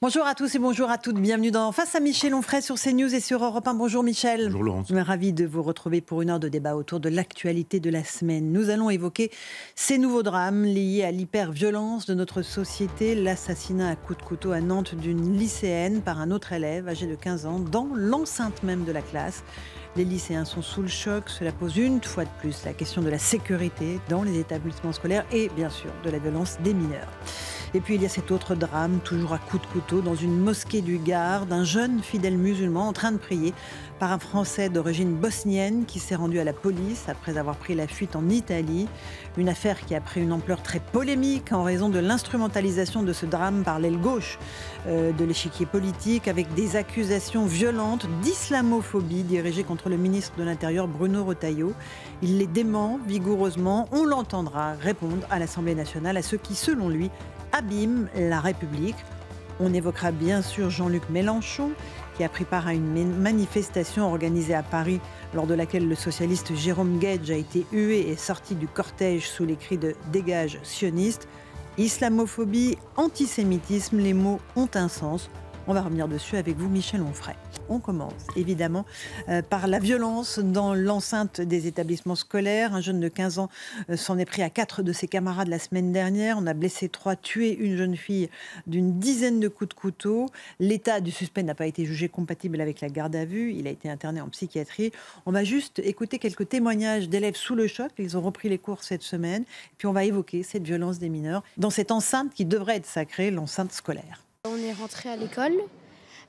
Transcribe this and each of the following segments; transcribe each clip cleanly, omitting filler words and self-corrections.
Bonjour à tous et bonjour à toutes. Bienvenue dans Face à Michel Onfray sur CNews et sur Europe 1. Bonjour Michel. Bonjour Laurence. Je suis ravie de vous retrouver pour une heure de débat autour de l'actualité de la semaine. Nous allons évoquer ces nouveaux drames liés à l'hyperviolence de notre société. L'assassinat à coups de couteau à Nantes d'une lycéenne par un autre élève âgé de 15 ans dans l'enceinte même de la classe. Les lycéens sont sous le choc. Cela pose une fois de plus la question de la sécurité dans les établissements scolaires et bien sûr de la violence des mineurs. Et puis il y a cet autre drame, toujours à coups de couteau, dans une mosquée du Gard, d'un jeune fidèle musulman en train de prier par un Français d'origine bosnienne qui s'est rendu à la police après avoir pris la fuite en Italie. Une affaire qui a pris une ampleur très polémique en raison de l'instrumentalisation de ce drame par l'aile gauche de l'échiquier politique, avec des accusations violentes d'islamophobie dirigées contre le ministre de l'Intérieur Bruno Retailleau. Il les dément vigoureusement. On l'entendra répondre à l'Assemblée nationale à ceux qui, selon lui, abîme la République. On évoquera bien sûr Jean-Luc Mélenchon, qui a pris part à une manifestation organisée à Paris, lors de laquelle le socialiste Jérôme Guedj a été hué et sorti du cortège sous les cris de « Dégage sioniste ». Islamophobie, antisémitisme, les mots ont un sens. On va revenir dessus avec vous, Michel Onfray. On commence évidemment par la violence dans l'enceinte des établissements scolaires. Un jeune de 15 ans s'en est pris à 4 de ses camarades la semaine dernière. On a blessé 3, tué une jeune fille d'une dizaine de coups de couteau. L'état du suspect n'a pas été jugé compatible avec la garde à vue. Il a été interné en psychiatrie. On va juste écouter quelques témoignages d'élèves sous le choc. Ils ont repris les cours cette semaine. Puis on va évoquer cette violence des mineurs dans cette enceinte qui devrait être sacrée, l'enceinte scolaire. On est rentré à l'école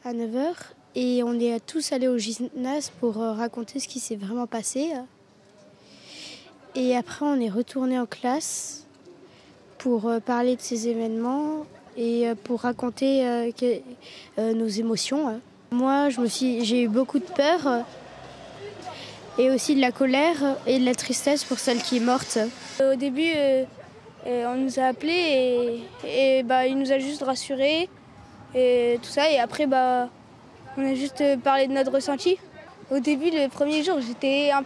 à 9h et on est tous allés au gymnase pour raconter ce qui s'est vraiment passé. Et après, on est retourné en classe pour parler de ces événements et pour raconter nos émotions. Moi, j'ai eu beaucoup de peur et aussi de la colère et de la tristesse pour celle qui est morte. Au début, on nous a appelés et il nous a juste rassurés. Et tout ça, et après on a juste parlé de notre ressenti. Au début, le premier jour, j'avais un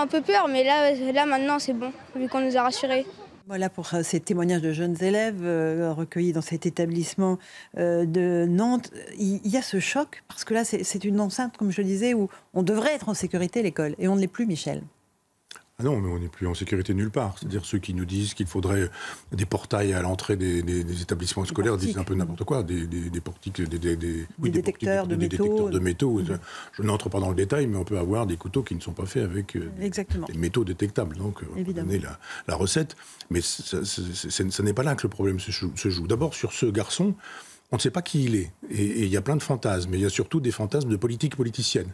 peu peur, mais là maintenant c'est bon, vu qu'on nous a rassurés. Voilà pour ces témoignages de jeunes élèves recueillis dans cet établissement de Nantes. Il y a ce choc, parce que là c'est une enceinte, comme je le disais, où on devrait être en sécurité, l'école, et on ne l'est plus, Michel. Ah non, mais on n'est plus en sécurité nulle part. C'est-à-dire ceux qui nous disent qu'il faudrait des portails à l'entrée des établissements scolaires disent un peu n'importe quoi. Des portiques, des détecteurs de métaux. Je n'entre pas dans le détail, mais on peut avoir des couteaux qui ne sont pas faits avec des métaux détectables. Donc on peut donner la recette. Mais ce n'est pas là que le problème se joue. D'abord, sur ce garçon, on ne sait pas qui il est. Et il y a plein de fantasmes. Mais il y a surtout des fantasmes de politique politicienne.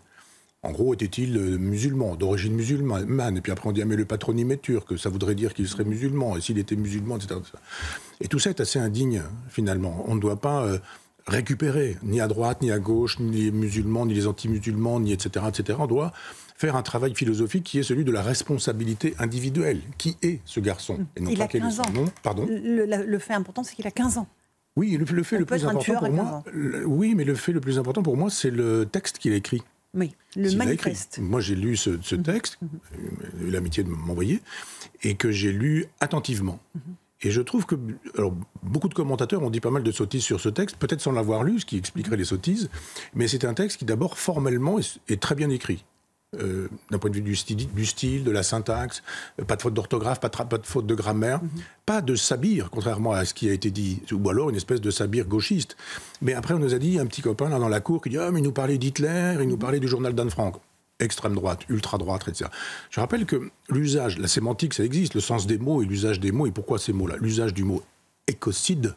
En gros, était-il musulman, d'origine musulmane? Et puis après, on dit, ah, mais le patronyme est turc, ça voudrait dire qu'il serait musulman. Et s'il était musulman, etc. Et tout ça est assez indigne, finalement. On ne doit pas récupérer, ni à droite, ni à gauche, ni les musulmans, ni les anti-musulmans, ni etc., etc. On doit faire un travail philosophique qui est celui de la responsabilité individuelle. Qui est ce garçon? Et non il pas a quel 15 est son nom. Pardon. Le fait important, c'est qu'il a 15 ans. Oui, le fait le plus important pour moi... Oui, mais le fait le plus important pour moi, c'est le texte qu'il a écrit. Oui, le manifeste. Moi, j'ai lu ce texte, j'ai eu l'amitié de m'envoyer, et que j'ai lu attentivement. Et je trouve que... Alors, beaucoup de commentateurs ont dit pas mal de sottises sur ce texte, peut-être sans l'avoir lu, ce qui expliquerait les sottises, mais c'est un texte qui, d'abord, formellement, est très bien écrit. D'un point de vue du style, de la syntaxe, pas de faute d'orthographe, pas de faute de grammaire, pas de sabir, contrairement à ce qui a été dit, ou alors une espèce de sabir gauchiste. Mais après, on nous a dit, un petit copain là dans la cour qui dit « Ah, mais il nous parlait d'Hitler, il nous parlait du journal d'Anne Frank ». Extrême droite, ultra droite, etc. Je rappelle que l'usage, la sémantique, ça existe, le sens des mots et l'usage des mots, et pourquoi ces mots-là? L'usage du mot écocide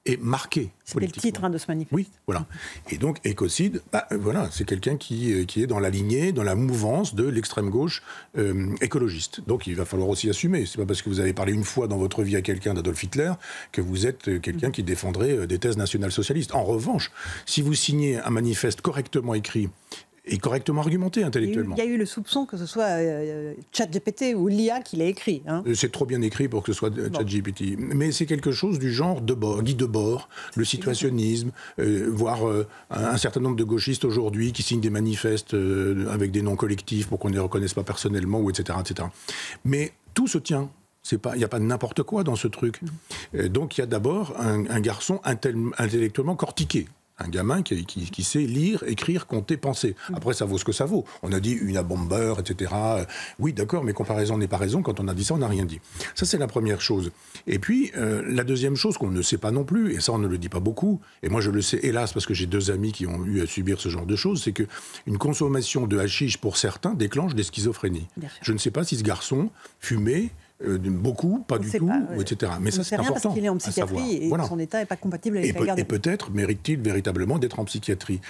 est marqué. C'était le titre de ce manifeste. Oui, voilà. Et donc, écocide, voilà, c'est quelqu'un qui est dans la lignée, dans la mouvance de l'extrême gauche écologiste. Donc, il va falloir aussi assumer. C'est pas parce que vous avez parlé une fois dans votre vie à quelqu'un d'Adolf Hitler que vous êtes quelqu'un qui défendrait des thèses nationales-socialistes. En revanche, si vous signez un manifeste correctement écrit et correctement argumenté intellectuellement. Il y a eu le soupçon que ce soit ChatGPT ou l'IA qui l'a écrit. Hein. C'est trop bien écrit pour que ce soit ChatGPT. Mais c'est quelque chose du genre Guy Debord, le situationnisme, voire un certain nombre de gauchistes aujourd'hui qui signent des manifestes avec des noms collectifs pour qu'on ne les reconnaisse pas personnellement, ou etc., etc. Mais tout se tient. Il n'y a pas n'importe quoi dans ce truc. Donc il y a d'abord un garçon intellectuellement cortiqué. Un gamin qui sait lire, écrire, compter, penser. Après, ça vaut ce que ça vaut. On a dit une bomber, etc. Oui, d'accord, mais comparaison n'est pas raison. Quand on a dit ça, on n'a rien dit. Ça, c'est la première chose. Et puis, la deuxième chose qu'on ne sait pas non plus, et ça, on ne le dit pas beaucoup, et moi, je le sais, hélas, parce que j'ai 2 amis qui ont eu à subir ce genre de choses, c'est qu'une consommation de hashish, pour certains, déclenche des schizophrénies. Je ne sais pas si ce garçon fumait beaucoup, pas du tout, etc. Mais ça, c'est important. Parce qu'il est en psychiatrie et son état n'est pas compatible avec la garde. Et peut-être mérite-t-il véritablement d'être en psychiatrie.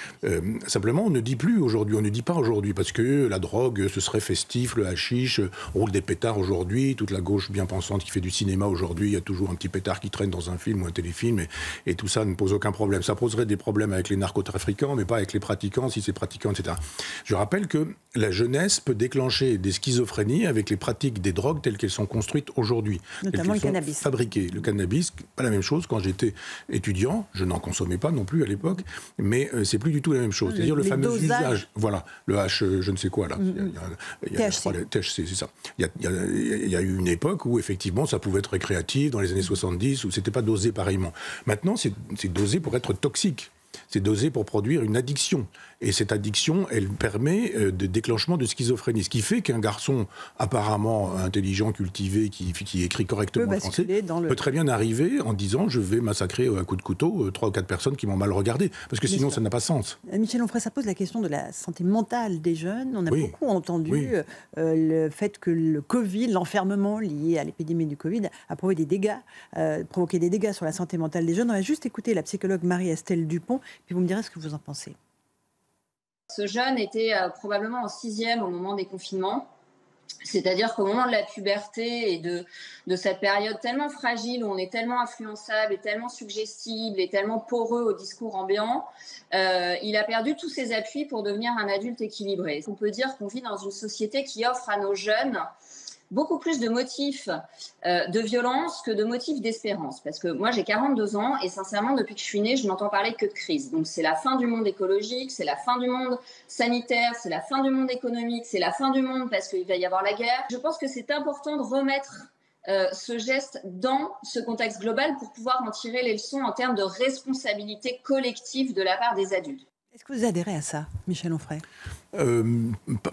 Simplement, on ne dit plus aujourd'hui, on ne dit pas aujourd'hui, parce que la drogue, ce serait festif, le hashish, on roule des pétards aujourd'hui, toute la gauche bien pensante qui fait du cinéma aujourd'hui, il y a toujours un petit pétard qui traîne dans un film ou un téléfilm, et tout ça ne pose aucun problème. Ça poserait des problèmes avec les narcotrafiquants, mais pas avec les pratiquants, si c'est pratiquant, etc. Je rappelle que la jeunesse peut déclencher des schizophrénies avec les pratiques des drogues telles qu'elles sont construites aujourd'hui. Notamment le cannabis. Fabriquées. Le cannabis, pas la même chose. Quand j'étais étudiant, je n'en consommais pas non plus à l'époque, mais c'est plus du tout la même chose. C'est-à-dire le fameux usage. Voilà, le H, je ne sais quoi là. THC, c'est ça. Il y a eu une époque où effectivement ça pouvait être récréatif, dans les années 70, où c'était pas dosé pareillement. Maintenant, c'est dosé pour être toxique. C'est dosé pour produire une addiction. Et cette addiction, elle permet de déclenchement de schizophrénie. Ce qui fait qu'un garçon apparemment intelligent, cultivé, qui écrit correctement le français, peut très bien arriver en disant « je vais massacrer à coups de couteau 3 ou 4 personnes qui m'ont mal regardé ». Parce que sinon, ça n'a pas sens. Michel Onfray, ça pose la question de la santé mentale des jeunes. On a beaucoup entendu le fait que le Covid, l'enfermement lié à l'épidémie du Covid, a provoqué des dégâts sur la santé mentale des jeunes. On va juste écouter la psychologue Marie-Estelle Dupont, puis vous me direz ce que vous en pensez. Ce jeune était probablement en 6e au moment des confinements. C'est-à-dire qu'au moment de la puberté et de cette période tellement fragile où on est tellement influençable et tellement suggestible et tellement poreux au discours ambiant, il a perdu tous ses appuis pour devenir un adulte équilibré. On peut dire qu'on vit dans une société qui offre à nos jeunes beaucoup plus de motifs de violence que de motifs d'espérance. Parce que moi, j'ai 42 ans et sincèrement, depuis que je suis née, je n'entends parler que de crise. Donc c'est la fin du monde écologique, c'est la fin du monde sanitaire, c'est la fin du monde économique, c'est la fin du monde parce qu'il va y avoir la guerre. Je pense que c'est important de remettre ce geste dans ce contexte global pour pouvoir en tirer les leçons en termes de responsabilité collective de la part des adultes. Est-ce que vous adhérez à ça, Michel Onfray ?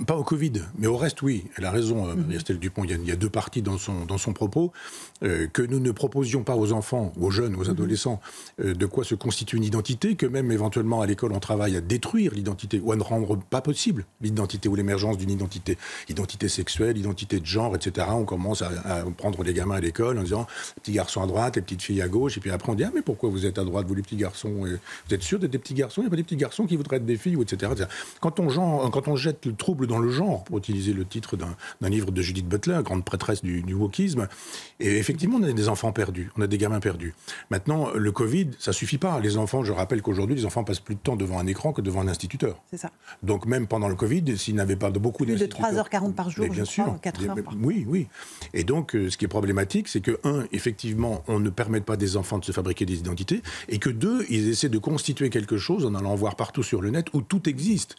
Pas au Covid, mais au reste, oui. Elle a raison, Marie-Estelle Dupont. Il y a 2 parties dans son propos. Que nous ne proposions pas aux enfants, aux jeunes, aux adolescents, de quoi se constitue une identité, que même éventuellement à l'école, on travaille à détruire l'identité ou à ne rendre pas possible l'identité ou l'émergence d'une identité. Identité sexuelle, identité de genre, etc. On commence à prendre les gamins à l'école en disant petits garçons à droite, les petites filles à gauche, et puis après on dit mais pourquoi vous êtes à droite, vous les petits garçons vous êtes sûrs d'être des petits garçons? Il n'y a pas des petits garçons qui voudraient être des filles, etc. Quand on jette le trouble dans le genre, pour utiliser le titre d'un livre de Judith Butler, grande prêtresse du wokisme, et effectivement, on a des enfants perdus, on a des gamins perdus. Maintenant, le Covid, ça suffit pas. Les enfants, je rappelle qu'aujourd'hui, les enfants passent plus de temps devant un écran que devant un instituteur. C'est ça. Donc même pendant le Covid, s'ils n'avaient pas beaucoup d'instituteurs... Plus de 3h40 par jour, bien sûr, 4 heures. Oui. Et donc, ce qui est problématique, c'est que, 1, effectivement, on ne permet pas des enfants de se fabriquer des identités, et que 2, ils essaient de constituer quelque chose en allant voir partout sur le net où tout existe.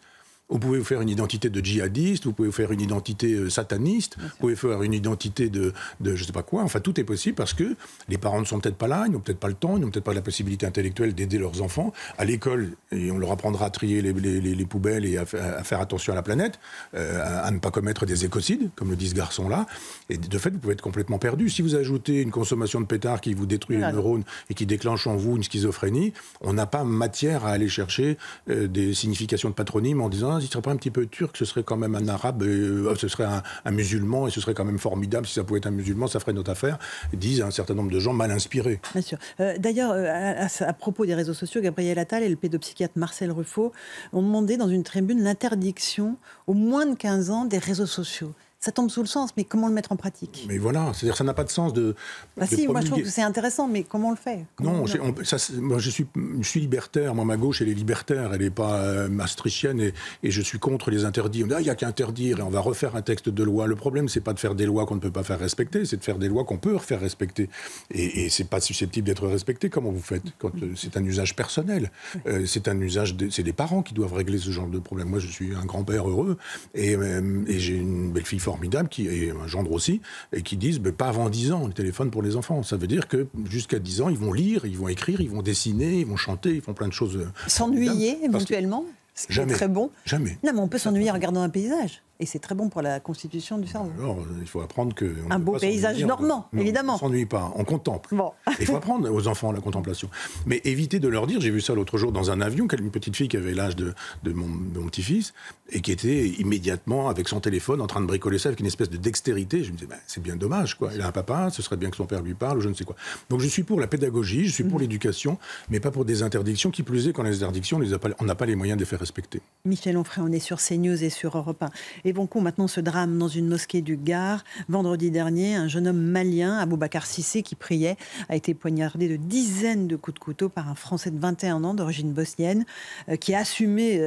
Vous pouvez vous faire une identité de djihadiste, vous pouvez vous faire une identité sataniste, vous pouvez faire une identité de je sais pas quoi. Enfin, tout est possible parce que les parents ne sont peut-être pas là, ils n'ont peut-être pas le temps, ils n'ont peut-être pas la possibilité intellectuelle d'aider leurs enfants. À l'école, et on leur apprendra à trier les poubelles et à faire attention à la planète, à ne pas commettre des écocides, comme le dit ce garçon-là. Et de fait, vous pouvez être complètement perdu. Si vous ajoutez une consommation de pétards qui vous détruit les neurones et qui déclenche en vous une schizophrénie, on n'a pas matière à aller chercher des significations de patronyme en disant s'il ne serait pas un petit peu turc, ce serait quand même un arabe, ce serait un musulman, et ce serait quand même formidable, si ça pouvait être un musulman, ça ferait notre affaire, disent un certain nombre de gens mal inspirés. Bien sûr. D'ailleurs, à propos des réseaux sociaux, Gabriel Attal et le pédopsychiatre Marcel Ruffo ont demandé dans une tribune l'interdiction aux moins de 15 ans des réseaux sociaux. Ça tombe sous le sens, mais comment le mettre en pratique? Mais voilà, c'est-à-dire que ça n'a pas de sens de... si, moi je trouve que c'est intéressant, mais comment on le fait? Moi je suis libertaire, moi ma gauche elle est libertaire, elle n'est pas maastrichtienne, et je suis contre les interdits. On dit il n'y a qu'à interdire et on va refaire un texte de loi. Le problème c'est pas de faire des lois qu'on ne peut pas faire respecter, c'est de faire des lois qu'on peut faire respecter. Et c'est pas susceptible d'être respecté. Comment vous faites quand c'est un usage personnel? C'est un usage, c'est des parents qui doivent régler ce genre de problème. Moi je suis un grand-père heureux et j'ai une belle-fille formidable formidable, et un gendre aussi, et qui disent pas avant 10 ans, le téléphone pour les enfants. Ça veut dire que jusqu'à 10 ans, ils vont lire, ils vont écrire, ils vont dessiner, ils vont chanter, ils font plein de choses. S'ennuyer éventuellement, ce qui est très bon. Jamais. Non, mais on peut s'ennuyer en regardant un paysage. Et c'est très bon pour la constitution du cerveau. Alors, il faut apprendre que... Un beau paysage normand, évidemment. On ne s'ennuie pas, on contemple. Bon. Il faut apprendre aux enfants la contemplation. Mais éviter de leur dire, j'ai vu ça l'autre jour dans un avion, une petite fille qui avait l'âge de mon petit-fils, et qui était immédiatement avec son téléphone en train de bricoler ça avec une espèce de dextérité. Je me disais, c'est bien dommage, quoi. Il a un papa, ce serait bien que son père lui parle, ou je ne sais quoi. Donc je suis pour la pédagogie, je suis pour l'éducation, mais pas pour des interdictions, qui plus est, quand les interdictions, on n'a pas les moyens de les faire respecter. Michel Onfray, on est sur CNews et sur Europe 1. Évoquons maintenant ce drame dans une mosquée du Gard. Vendredi dernier, un jeune homme malien, Aboubacar Cissé, qui priait, a été poignardé de dizaines de coups de couteau par un Français de 21 ans d'origine bosnienne, qui a assumé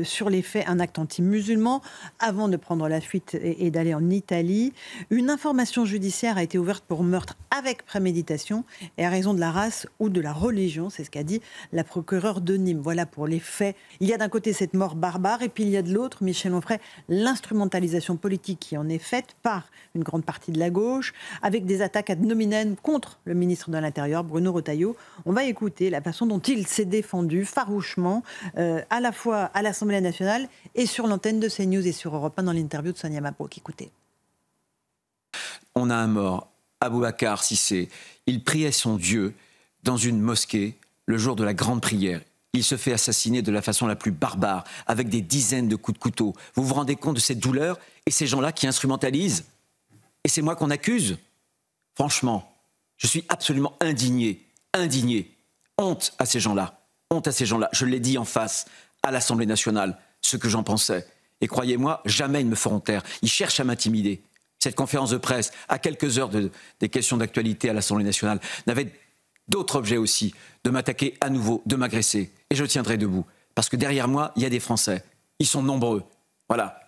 sur les faits un acte anti-musulman avant de prendre la fuite et d'aller en Italie. Une information judiciaire a été ouverte pour meurtre avec préméditation et à raison de la race ou de la religion, c'est ce qu'a dit la procureure de Nîmes. Voilà pour les faits. Il y a d'un côté cette mort barbare et puis il y a de l'autre, Michel Onfray, l'instrumentalisation politique qui en est faite par une grande partie de la gauche, avec des attaques ad nominem contre le ministre de l'Intérieur, Bruno Retailleau. On va écouter la façon dont il s'est défendu farouchement, à la fois à l'Assemblée nationale et sur l'antenne de CNews et sur Europe 1 dans l'interview de Sonia Mabrouk. Écoutez. On a un mort, Aboubacar Cissé. Il priait son Dieu dans une mosquée le jour de la grande prière. Il se fait assassiner de la façon la plus barbare, avec des dizaines de coups de couteau. Vous vous rendez compte de cette douleur et ces gens-là qui instrumentalisent? Et c'est moi qu'on accuse? Franchement, je suis absolument indigné. Honte à ces gens-là. Honte à ces gens-là. Je l'ai dit en face, à l'Assemblée nationale, ce que j'en pensais. Et croyez-moi, jamais ils me feront taire. Ils cherchent à m'intimider. Cette conférence de presse, à quelques heures des questions d'actualité à l'Assemblée nationale, n'avait d'autres objets aussi, de m'attaquer à nouveau, de m'agresser. Et je tiendrai debout. Parce que derrière moi, il y a des Français. Ils sont nombreux. Voilà.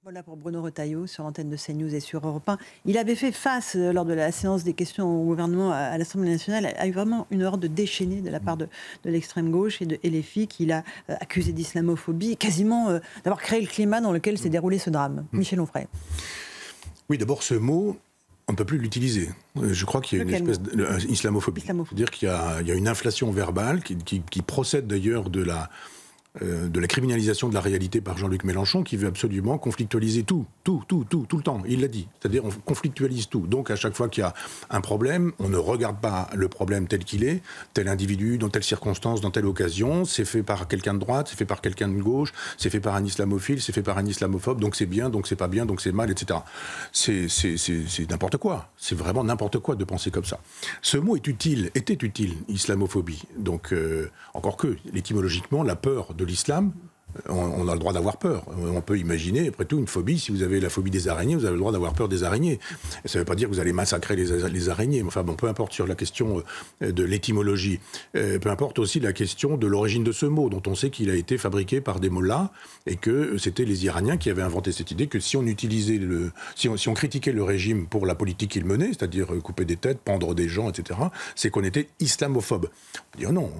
Voilà pour Bruno Retailleau sur l'antenne de CNews et sur Europe 1. Il avait fait face, lors de la séance des questions au gouvernement à l'Assemblée nationale, à vraiment une horde déchaînée de la part de l'extrême gauche et de LFI, qu'il a accusé d'islamophobie, quasiment d'avoir créé le climat dans lequel s'est déroulé ce drame. Michel Onfray. Oui, d'abord, ce mot, on ne peut plus l'utiliser. Je crois qu'il y a une espèce d'islamophobie. C'est-à-dire qu'il y a une inflation verbale qui procède d'ailleurs de la criminalisation de la réalité par Jean-Luc Mélenchon, qui veut absolument conflictualiser tout le temps. Il l'a dit. C'est-à-dire on conflictualise tout. Donc à chaque fois qu'il y a un problème, on ne regarde pas le problème tel qu'il est, tel individu, dans telle circonstance, dans telle occasion. C'est fait par quelqu'un de droite, c'est fait par quelqu'un de gauche, c'est fait par un islamophile, c'est fait par un islamophobe, donc c'est bien, donc c'est pas bien, donc c'est mal, etc. C'est n'importe quoi. C'est vraiment n'importe quoi de penser comme ça. Ce mot était utile, islamophobie. Donc, encore que, étymologiquement, la peur de l'islam, on a le droit d'avoir peur. On peut imaginer, après tout, une phobie. Si vous avez la phobie des araignées, vous avez le droit d'avoir peur des araignées. Ça ne veut pas dire que vous allez massacrer les araignées. Enfin bon, peu importe sur la question de l'étymologie. Peu importe aussi la question de l'origine de ce mot, dont on sait qu'il a été fabriqué par des mollahs et que c'était les Iraniens qui avaient inventé cette idée que si on utilisait si on critiquait le régime pour la politique qu'il menait, c'est-à-dire couper des têtes, pendre des gens, etc., c'est qu'on était islamophobe. On peut dire non,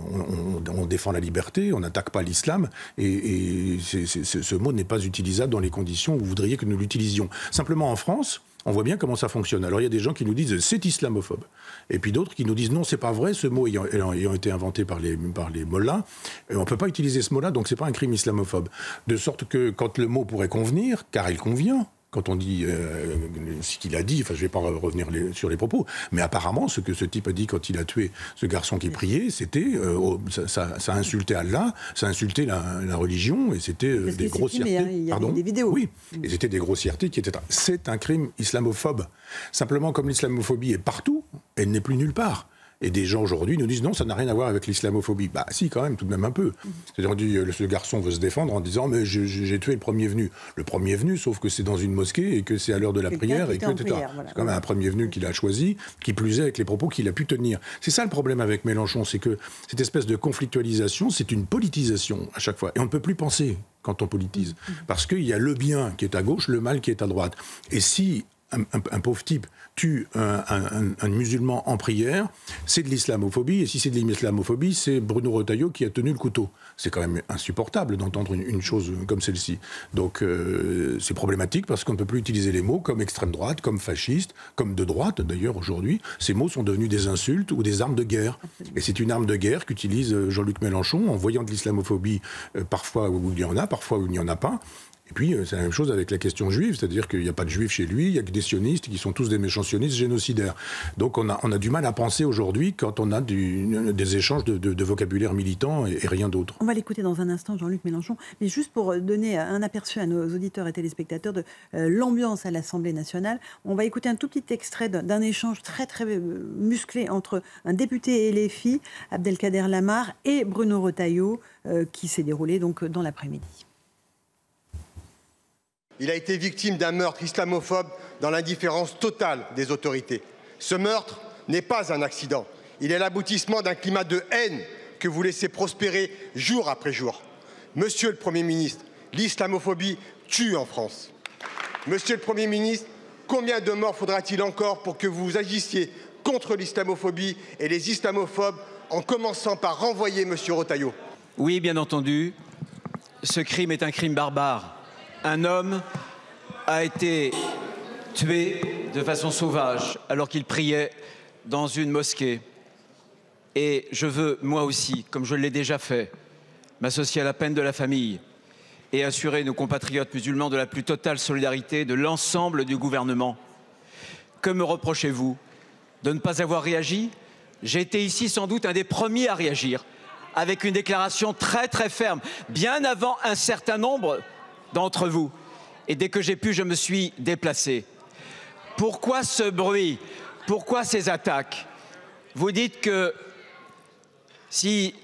on défend la liberté, on n'attaque pas l'islam et ce mot n'est pas utilisable dans les conditions où vous voudriez que nous l'utilisions. Simplement en France, on voit bien comment ça fonctionne. Alors il y a des gens qui nous disent c'est islamophobe. Et puis d'autres qui nous disent non, c'est pas vrai, ce mot ayant été inventé par les mollahs, on ne peut pas utiliser ce mot-là, donc c'est pas un crime islamophobe. De sorte que quand le mot pourrait convenir, car il convient, quand on dit ce qu'il a dit, enfin je ne vais pas revenir sur les propos, mais apparemment ce que ce type a dit quand il a tué ce garçon qui priait, c'était, ça insultait Allah, ça insultait la religion, et c'était des grossièretés. Il y a des vidéos. Oui, et c'était des grossièretés qui étaient... C'est un crime islamophobe. Simplement, comme l'islamophobie est partout, elle n'est plus nulle part. Et des gens aujourd'hui nous disent non, ça n'a rien à voir avec l'islamophobie. Bah si, quand même, tout de même un peu. C'est-à-dire, on dit, ce garçon veut se défendre en disant mais j'ai tué le premier venu. Le premier venu, sauf que c'est dans une mosquée et que c'est à l'heure de la prière, et que, etc. Voilà. C'est quand même un premier venu qu'il a choisi, qui plus est avec les propos qu'il a pu tenir. C'est ça le problème avec Mélenchon, c'est que cette espèce de conflictualisation, c'est une politisation à chaque fois. Et on ne peut plus penser quand on politise. Parce qu'il y a le bien qui est à gauche, le mal qui est à droite. Et si un pauvre type tue un musulman en prière, c'est de l'islamophobie, et si c'est de l'islamophobie, c'est Bruno Retailleau qui a tenu le couteau. C'est quand même insupportable d'entendre une chose comme celle-ci. Donc c'est problématique parce qu'on ne peut plus utiliser les mots comme extrême droite, comme fasciste, comme de droite d'ailleurs aujourd'hui. Ces mots sont devenus des insultes ou des armes de guerre. Et c'est une arme de guerre qu'utilise Jean-Luc Mélenchon en voyant de l'islamophobie parfois où il y en a, parfois où il n'y en a pas. Et puis, c'est la même chose avec la question juive, c'est-à-dire qu'il n'y a pas de juifs chez lui, il n'y a que des sionistes qui sont tous des méchants sionistes génocidaires. Donc on a du mal à penser aujourd'hui quand on a des échanges de vocabulaire militant et rien d'autre. On va l'écouter dans un instant, Jean-Luc Mélenchon, mais juste pour donner un aperçu à nos auditeurs et téléspectateurs de l'ambiance à l'Assemblée nationale, on va écouter un tout petit extrait d'un échange très très musclé entre un député LFI, Abdelkader Lamar, et Bruno Retailleau, qui s'est déroulé donc dans l'après-midi. Il a été victime d'un meurtre islamophobe dans l'indifférence totale des autorités. Ce meurtre n'est pas un accident. Il est l'aboutissement d'un climat de haine que vous laissez prospérer jour après jour. Monsieur le Premier ministre, l'islamophobie tue en France. Monsieur le Premier ministre, combien de morts faudra-t-il encore pour que vous agissiez contre l'islamophobie et les islamophobes, en commençant par renvoyer monsieur Retailleau? Oui, bien entendu, ce crime est un crime barbare. Un homme a été tué de façon sauvage alors qu'il priait dans une mosquée. Et je veux, moi aussi, comme je l'ai déjà fait, m'associer à la peine de la famille et assurer nos compatriotes musulmans de la plus totale solidarité de l'ensemble du gouvernement. Que me reprochez-vous? De ne pas avoir réagi? J'ai été ici sans doute un des premiers à réagir, avec une déclaration très très ferme, bien avant un certain nombre d'entre vous. Et dès que j'ai pu, je me suis déplacé. Pourquoi ce bruit? Pourquoi ces attaques? Vous dites que si,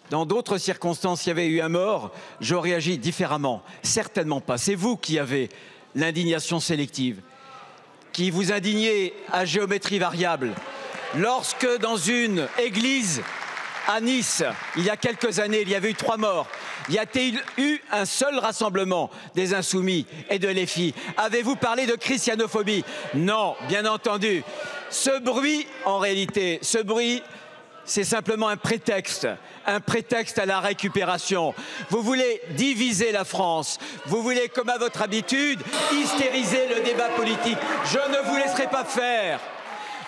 dans d'autres circonstances, il y avait eu un mort, j'aurais agi différemment. Certainement pas. C'est vous qui avez l'indignation sélective, qui vous indignez à géométrie variable. Lorsque, dans une église à Nice, il y a quelques années, il y avait eu 3 morts. Y a-t-il eu un seul rassemblement des Insoumis et de LFI? Avez-vous parlé de christianophobie? Non, bien entendu. Ce bruit, en réalité, c'est simplement un prétexte à la récupération. Vous voulez diviser la France, vous voulez, comme à votre habitude, hystériser le débat politique. Je ne vous laisserai pas faire.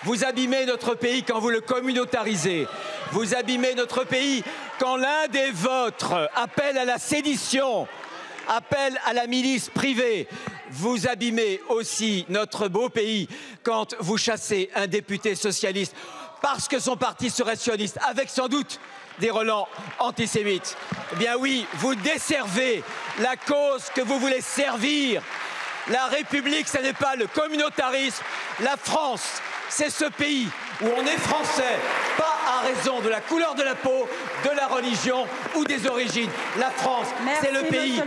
Vous abîmez notre pays quand vous le communautarisez. Vous abîmez notre pays quand l'un des vôtres appelle à la sédition, appelle à la milice privée. Vous abîmez aussi notre beau pays quand vous chassez un député socialiste parce que son parti serait sioniste, avec sans doute des relents antisémites. Eh bien oui, vous desservez la cause que vous voulez servir. La République, ce n'est pas le communautarisme. La France, c'est ce pays où on est français, pas à raison de la couleur de la peau, de la religion ou des origines. La France, c'est le pays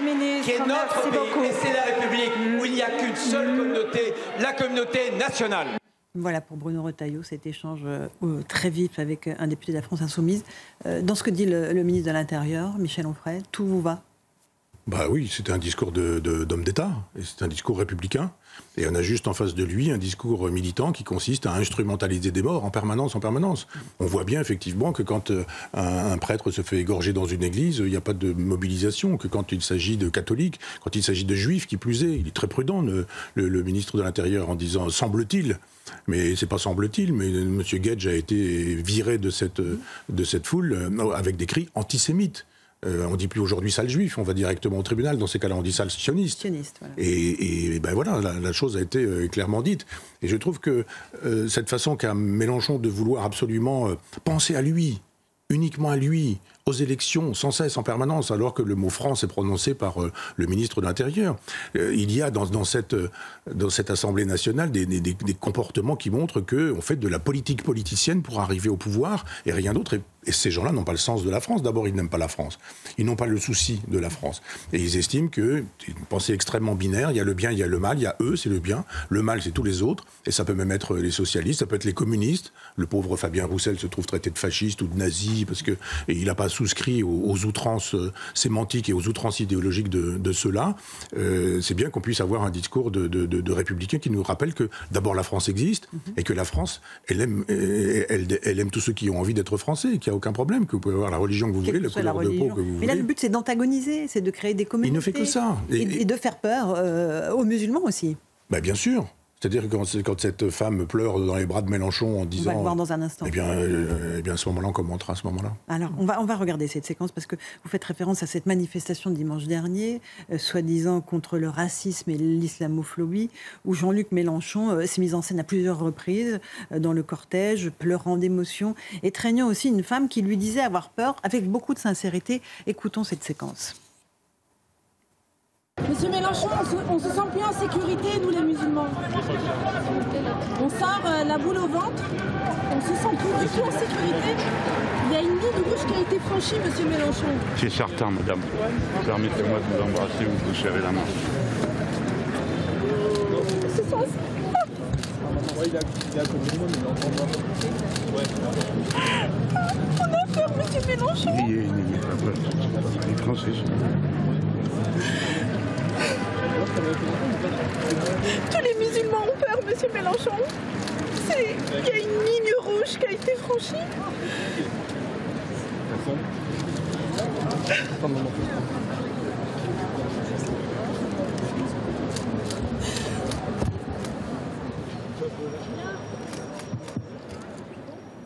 qui est notre pays, et c'est la République où il n'y a qu'une seule communauté, la communauté nationale. Voilà pour Bruno Retailleau, cet échange très vif avec un député de la France Insoumise. Dans ce que dit le ministre de l'Intérieur, Michel Onfray, tout vous va? Bah oui, c'était un discours d'homme d'État, et c'est un discours républicain. Et on a juste en face de lui un discours militant qui consiste à instrumentaliser des morts en permanence. On voit bien effectivement que quand un prêtre se fait égorger dans une église, il n'y a pas de mobilisation, que quand il s'agit de catholiques, quand il s'agit de juifs qui plus est, il est très prudent, le ministre de l'Intérieur, en disant « semble-t-il ». Mais c'est pas semble-t-il, mais M. Guedj a été viré de cette foule avec des cris antisémites. On ne dit plus aujourd'hui sale juif, on va directement au tribunal. Dans ces cas-là, on dit sale sioniste. Voilà. Et ben voilà, la chose a été clairement dite. Et je trouve que cette façon qu'a Mélenchon de vouloir absolument penser à lui, uniquement à lui, aux élections, sans cesse, en permanence, alors que le mot France est prononcé par le ministre de l'Intérieur. Il y a dans cette Assemblée nationale des comportements qui montrent qu'on fait de la politique politicienne pour arriver au pouvoir et rien d'autre. Et ces gens-là n'ont pas le sens de la France. D'abord, ils n'aiment pas la France. Ils n'ont pas le souci de la France. Et ils estiment que c'est une pensée extrêmement binaire. Il y a le bien, il y a le mal. Il y a eux, c'est le bien. Le mal, c'est tous les autres. Et ça peut même être les socialistes, ça peut être les communistes. Le pauvre Fabien Roussel se trouve traité de fasciste ou de nazi parce que il n'a pas souscrit aux outrances sémantiques et aux outrances idéologiques de ceux-là, c'est bien qu'on puisse avoir un discours de républicains qui nous rappelle que d'abord la France existe et que la France, elle aime tous ceux qui ont envie d'être français, qu'il n'y a aucun problème, que vous pouvez avoir la religion que vous voulez, la couleur de peau que vous voulez. Mais là, le but, c'est d'antagoniser, c'est de créer des communautés. Il ne fait que ça. Et de faire peur aux musulmans aussi. Bah bien sûr. C'est-à-dire que quand cette femme pleure dans les bras de Mélenchon en disant... On va le voir dans un instant. Eh bien à ce moment-là, on commentera à ce moment-là. Alors, on va regarder cette séquence parce que vous faites référence à cette manifestation de dimanche dernier, soi-disant contre le racisme et l'islamophobie, où Jean-Luc Mélenchon s'est mis en scène à plusieurs reprises dans le cortège, pleurant d'émotion, étreignant aussi une femme qui lui disait avoir peur avec beaucoup de sincérité. Écoutons cette séquence. Monsieur Mélenchon, on se sent plus en sécurité, nous les musulmans. On sort la boule au ventre, on se sent plus du tout en sécurité. Il y a une ligne rouge qui a été franchie, monsieur Mélenchon. C'est certain, madame. Permettez-moi de vous embrasser ou de vous serrer la main. C'est ça. On a peur, monsieur Mélenchon. N'ayez pas peur. Les Français sont... Tous les musulmans ont peur, monsieur Mélenchon. Il y a une ligne rouge qui a été franchie.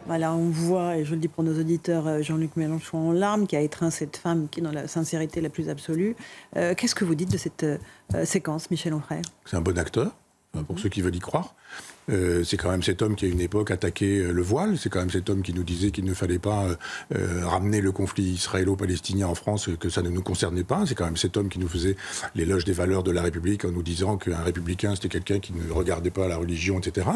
Voilà, on voit, et je le dis pour nos auditeurs, Jean-Luc Mélenchon en larmes, qui a étreint cette femme qui est dans la sincérité la plus absolue. Qu'est-ce que vous dites de cette séquence, Michel Onfray? C'est un bon acteur, pour ceux qui veulent y croire. C'est quand même cet homme qui, à une époque, attaquait le voile. C'est quand même cet homme qui nous disait qu'il ne fallait pas ramener le conflit israélo-palestinien en France, que ça ne nous concernait pas. C'est quand même cet homme qui nous faisait l'éloge des valeurs de la République en nous disant qu'un républicain, c'était quelqu'un qui ne regardait pas la religion, etc.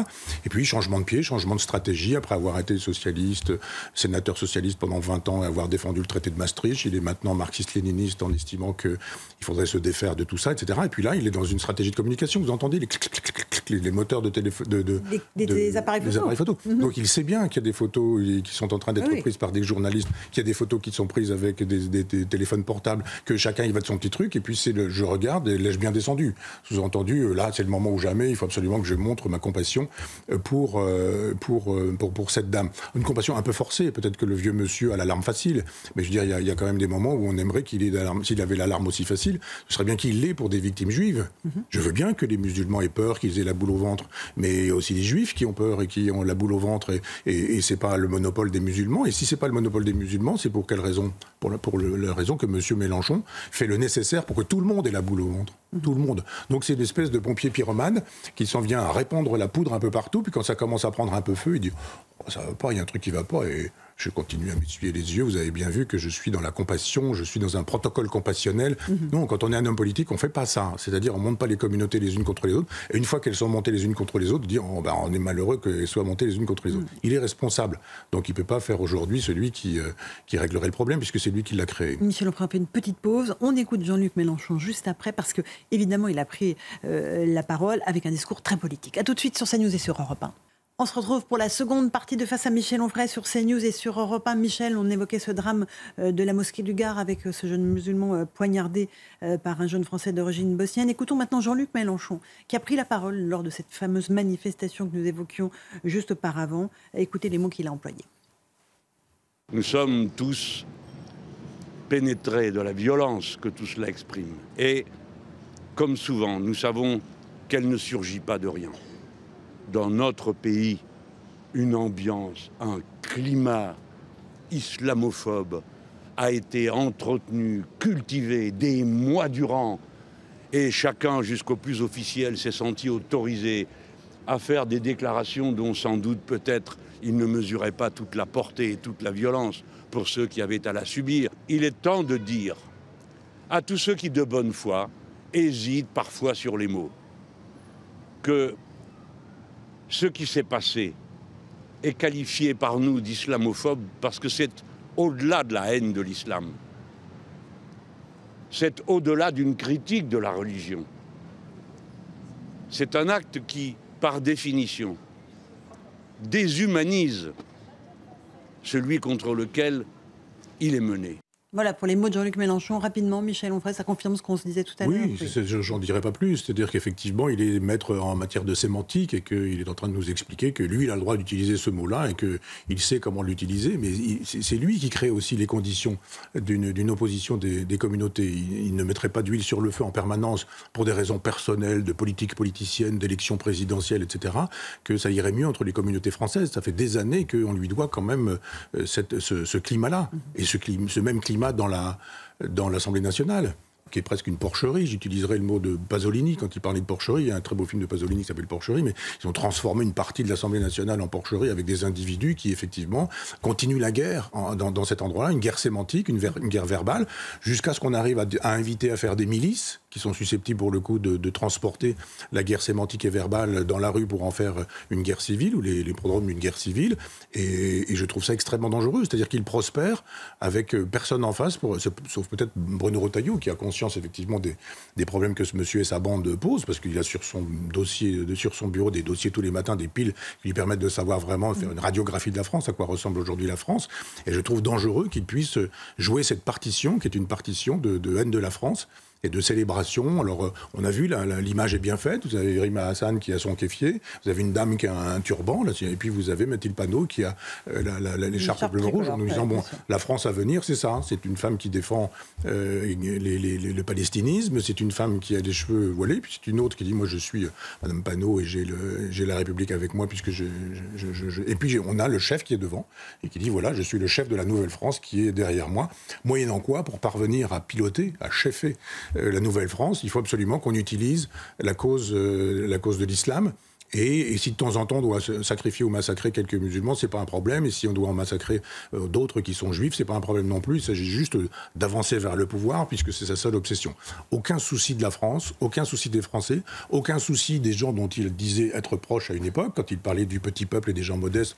Et puis, changement de pied, changement de stratégie. Après avoir été socialiste, sénateur socialiste pendant 20 ans et avoir défendu le traité de Maastricht, il est maintenant marxiste-léniniste en estimant qu'il faudrait se défaire de tout ça, etc. Et puis là, il est dans une stratégie de communication. Vous entendez les moteurs de téléphone, des appareils photos. Donc il sait bien qu'il y a des photos qui sont en train d'être prises par des journalistes, qu'il y a des photos qui sont prises avec des téléphones portables, que chacun y va de son petit truc, et puis c'est le je regarde et l'ai-je bien descendu. Sous-entendu, là c'est le moment ou jamais, il faut absolument que je montre ma compassion pour cette dame. Une compassion un peu forcée, peut-être que le vieux monsieur a l'alarme facile, mais je veux dire, il y a quand même des moments où on aimerait qu'il ait l'alarme. S'il avait l'alarme aussi facile, ce serait bien qu'il l'ait pour des victimes juives. Je veux bien que les musulmans aient peur, qu'ils aient la boule au ventre, mais aussi des juifs qui ont peur et qui ont la boule au ventre, et c'est pas le monopole des musulmans. Et si c'est pas le monopole des musulmans, c'est pour quelle raison? Pour la raison que M. Mélenchon fait le nécessaire pour que tout le monde ait la boule au ventre. Tout le monde. Donc c'est une espèce de pompier pyromane qui s'en vient à répandre la poudre un peu partout, puis quand ça commence à prendre un peu feu, il dit oh, ça va pas, il y a un truc qui va pas, et je continue à m'essuyer les yeux. Vous avez bien vu que je suis dans la compassion, je suis dans un protocole compassionnel. Non, quand on est un homme politique, on fait pas ça. C'est-à-dire, on monte pas les communautés les unes contre les autres. Et une fois qu'elles sont montées les unes contre les autres, dire on est malheureux qu'elles soient montées les unes contre les autres. Il est responsable. Donc, il peut pas faire aujourd'hui celui qui réglerait le problème, puisque c'est lui qui l'a créé. Michel, on fera une petite pause. On écoute Jean-Luc Mélenchon juste après, parce que évidemment, il a pris la parole avec un discours très politique. À tout de suite sur CNews et sur Europe 1. On se retrouve pour la seconde partie de Face à Michel Onfray sur CNews et sur Europe 1. Michel, on évoquait ce drame de la mosquée du Gard avec ce jeune musulman poignardé par un jeune Français d'origine bosnienne. Écoutons maintenant Jean-Luc Mélenchon, qui a pris la parole lors de cette fameuse manifestation que nous évoquions juste auparavant. Écoutez les mots qu'il a employés. Nous sommes tous pénétrés de la violence que tout cela exprime. Et, comme souvent, nous savons qu'elle ne surgit pas de rien. Dans notre pays, une ambiance, un climat islamophobe a été entretenu, cultivé des mois durant. Et chacun, jusqu'au plus officiel, s'est senti autorisé à faire des déclarations dont sans doute peut-être il ne mesurait pas toute la portée et toute la violence pour ceux qui avaient à la subir. Il est temps de dire à tous ceux qui, de bonne foi, hésitent parfois sur les mots, que ce qui s'est passé est qualifié par nous d'islamophobe parce que c'est au-delà de la haine de l'islam. C'est au-delà d'une critique de la religion. C'est un acte qui, par définition, déshumanise celui contre lequel il est mené. Voilà, pour les mots de Jean-Luc Mélenchon, rapidement, Michel Onfray, ça confirme ce qu'on se disait tout à l'heure. Oui, j'en dirais pas plus. C'est-à-dire qu'effectivement, il est maître en matière de sémantique et qu'il est en train de nous expliquer que lui, il a le droit d'utiliser ce mot-là et qu'il sait comment l'utiliser. Mais c'est lui qui crée aussi les conditions d'une opposition des communautés. Il ne mettrait pas d'huile sur le feu en permanence pour des raisons personnelles, de politique politicienne, d'élection présidentielle, etc., que ça irait mieux entre les communautés françaises. Ça fait des années qu'on lui doit quand même ce climat-là. Et ce même climat dans l'Assemblée nationale, qui est presque une porcherie. J'utiliserai le mot de Pasolini quand il parlait de porcherie. Il y a un très beau film de Pasolini qui s'appelle Porcherie, mais ils ont transformé une partie de l'Assemblée nationale en porcherie avec des individus qui, effectivement, continuent la guerre dans cet endroit-là, une guerre sémantique, une guerre verbale, jusqu'à ce qu'on arrive à inviter à faire des milices qui sont susceptibles, pour le coup, de transporter la guerre sémantique et verbale dans la rue pour en faire une guerre civile, ou les prodromes d'une guerre civile. Et je trouve ça extrêmement dangereux. C'est-à-dire qu'il prospère avec personne en face, sauf peut-être Bruno Retailleau, qui a conscience, effectivement, des problèmes que ce monsieur et sa bande posent, parce qu'il a sur son bureau des dossiers tous les matins, des piles qui lui permettent de savoir vraiment, faire une radiographie de la France, à quoi ressemble aujourd'hui la France. Et je trouve dangereux qu'il puisse jouer cette partition, qui est une partition de haine de la France et de célébration. Alors, on a vu, l'image est bien faite. Vous avez Rima Hassan qui a son kéfier, vous avez une dame qui a un turban, là, et puis vous avez Mathilde Panot qui a l'écharpe bleu-rouge, en nous disant, bon, la France à venir, c'est ça. C'est une femme qui défend le palestinisme, c'est une femme qui a les cheveux voilés, puis c'est une autre qui dit, moi, je suis Madame Panot et j'ai la République avec moi, puisque Et puis, on a le chef qui est devant, et qui dit, voilà, je suis le chef de la Nouvelle-France qui est derrière moi. Moyennant quoi, pour parvenir à piloter, à chefer la Nouvelle-France, il faut absolument qu'on utilise la cause de l'islam. Et si de temps en temps on doit sacrifier ou massacrer quelques musulmans, c'est pas un problème. Et si on doit en massacrer d'autres qui sont juifs, c'est pas un problème non plus. Il s'agit juste d'avancer vers le pouvoir, puisque c'est sa seule obsession. Aucun souci de la France, aucun souci des Français, aucun souci des gens dont il disait être proche à une époque, quand il parlait du petit peuple et des gens modestes.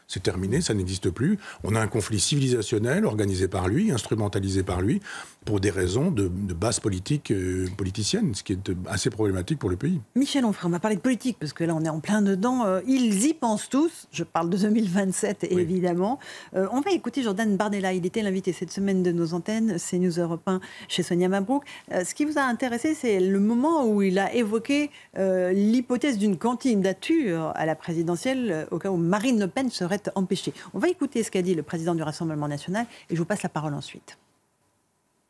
C'est terminé, ça n'existe plus. On a un conflit civilisationnel organisé par lui, instrumentalisé par lui, pour des raisons de base politique politicienne, ce qui est assez problématique pour le pays. Michel Onfray, on va parler de politique, parce que là, on est en plein dedans. Ils y pensent tous. Je parle de 2027, oui. Évidemment. On va écouter Jordan Bardella. Il était l'invité cette semaine de nos antennes, CNews Europe 1, chez Sonia Mabrouk. Ce qui vous a intéressé, c'est le moment où il a évoqué l'hypothèse d'une candidature à la présidentielle, au cas où Marine Le Pen serait empêchée. On va écouter ce qu'a dit le président du Rassemblement national, et je vous passe la parole ensuite.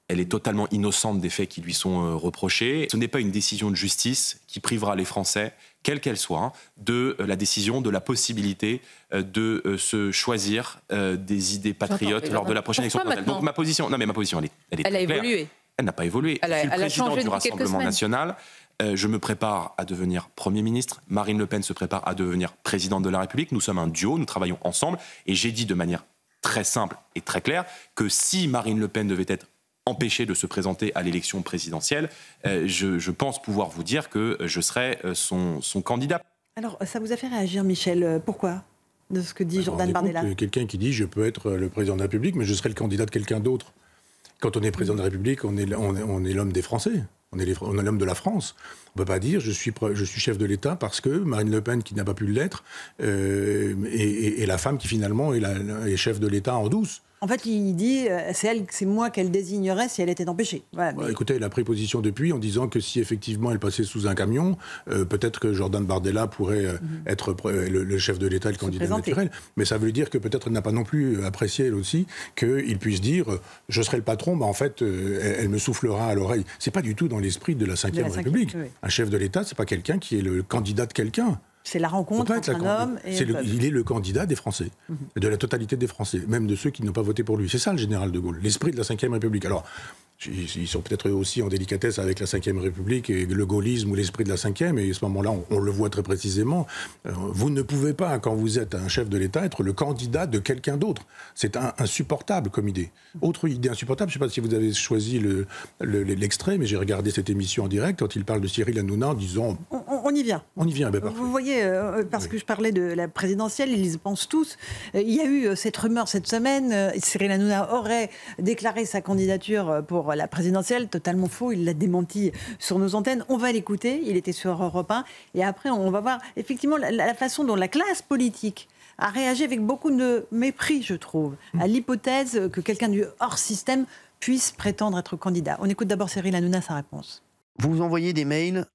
Elle est totalement innocente des faits qui lui sont reprochés. Ce n'est pas une décision de justice qui privera les Français, quelle qu'elle soit, de la décision, de la possibilité de se choisir des idées patriotes lors de la prochaine élection présidentielle. Donc ma position, elle est elle a évolué. Elle n'a pas évolué. Je suis le président du Rassemblement national. Je me prépare à devenir Premier ministre. Marine Le Pen se prépare à devenir présidente de la République. Nous sommes un duo, nous travaillons ensemble. Et j'ai dit de manière très simple et très claire que si Marine Le Pen devait être empêchée de se présenter à l'élection présidentielle, je pense pouvoir vous dire que je serai son candidat. Alors, ça vous a fait réagir, Michel. Pourquoi de ce que dit Jordan Bardella? Quelqu'un qui dit « je peux être le président de la République, mais je serai le candidat de quelqu'un d'autre ». Quand on est président de la République, on est l'homme des Français. On est l'homme de la France. On ne peut pas dire je suis chef de l'État parce que Marine Le Pen, qui n'a pas pu l'être, est la femme qui finalement est chef de l'État en douce. En fait, il dit c'est moi qu'elle désignerait si elle était empêchée. Voilà, mais... Écoutez, elle a pris position depuis en disant que si effectivement elle passait sous un camion, peut-être que Jordan Bardella pourrait être le chef de l'État, le candidat naturel. Mais ça veut dire que peut-être elle n'a pas non plus apprécié, elle aussi, qu'il puisse dire je serai le patron, mais en fait, elle me soufflera à l'oreille. C'est pas du tout dans l'esprit de la Ve République. Oui. Un chef de l'État, c'est pas quelqu'un qui est le candidat de quelqu'un. C'est la rencontre entre un homme et un peuple. Il est le candidat des Français, de la totalité des Français, même de ceux qui n'ont pas voté pour lui. C'est ça le général de Gaulle, l'esprit de la Ve République. Alors, ils sont peut-être aussi en délicatesse avec la Ve République et le gaullisme ou l'esprit de la Ve, et à ce moment-là, on le voit très précisément. Vous ne pouvez pas, quand vous êtes un chef de l'État, être le candidat de quelqu'un d'autre. C'est insupportable comme idée. Autre idée insupportable, je ne sais pas si vous avez choisi l'extrait, mais j'ai regardé cette émission en direct, quand il parle de Cyril Hanouna en disant... On On y vient. On y vient, ben parfait. Vous voyez, parce que je parlais de la présidentielle, ils y pensent tous. Il y a eu cette rumeur cette semaine, Cyril Hanouna aurait déclaré sa candidature pour la présidentielle, totalement faux, il l'a démenti sur nos antennes. On va l'écouter, il était sur Europe 1, et après on va voir effectivement la façon dont la classe politique a réagi avec beaucoup de mépris, je trouve, à l'hypothèse que quelqu'un du hors-système puisse prétendre être candidat. On écoute d'abord Cyril Hanouna, sa réponse. Vous envoyez des mails